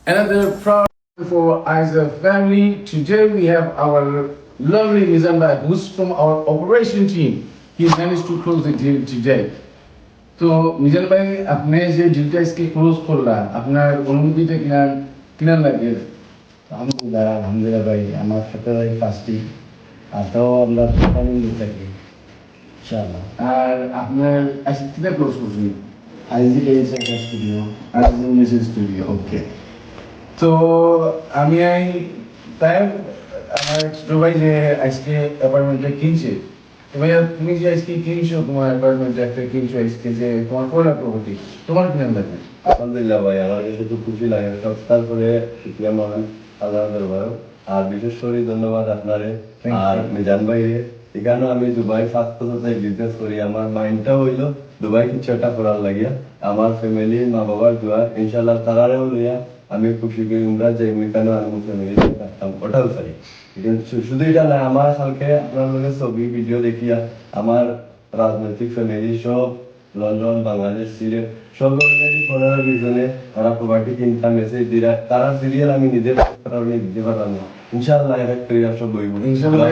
Another proud for Isa family. Today we have our lovely Mizamba, who's from our operation team. He managed to close the deal today. তো মিজান ভাই আপনি যে ডিলটা আজকে close করলেন আপনার অনুভূতিটা কিনা কিনা লাগে? আলহামদুলিল্লাহ ভাই আমার সাথে ভাই কাজটি তাও আমরা প্ল্যানিং থাকি ইনশাআল্লাহ। আর আপনার আজকে কিনা ক্লোজ করছেন? আইজি টেন্স একটা স্টুডিও মিউজিক স্টুডিও, ওকে। তো আমি তাই আমার ছোট ভাই যে আজকে অ্যাপার্টমেন্টটা কিনছে, তো ভাইয়া তুমি যে আজকে কিনছো তোমার অ্যাপার্টমেন্টে একটা কিনছো আজকে, যে তোমার কোলা প্রপার্টি, তোমার কিনা লাগবে? আলহামদুলিল্লাহ ভাই আমার কাছে তো খুশি লাগে সব তারপরে শুক্রিয়া মহান আল্লাহ দরবার। আর বিশেষ করে ধন্যবাদ আপনারে আর মিজান ভাইরে। এখানেও আমি দুবাই ফার্স্ট কোথায় বিজনেস করি, আমার মাইন্ডটাও হইলো দুবাই কিছু একটা করার লাগিয়া। আমার ফ্যামিলি মা বাবার দোয়া ইনশাল্লাহ তারারেও লইয়া আমি খুশি করি উমরা যে ওইখানেও আমি ফ্যামিলি থাকতাম ওটাও চাই। শুধু এটা না, আমার কালকে আপনার লোকের ছবি ভিডিও দেখিয়া আমার রাজনৈতিক ফ্যামিলি সব লন্ডন বাংলাদেশ সিরিয়াল সব করার পিছনে তারা প্রপার্টি কিনতাম মেসেজ দিরা তারা সিরিয়াল আমি নিজের কারণে দিতে পারলাম না। ইনশাআল্লাহ এর একটা সব বইব ইনশাআল্লাহ।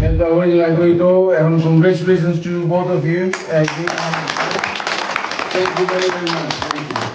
And I would like to know and congratulations to both of you. Thank you very much. Thank you.